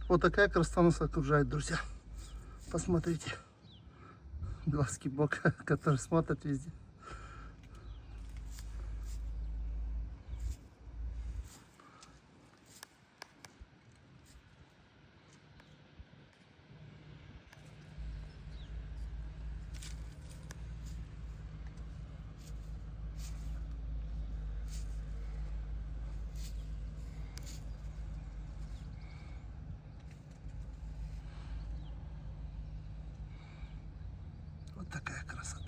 Вот такая красота нас окружает, друзья. Посмотрите. Глазки Бога, который смотрит везде. Вот такая красота.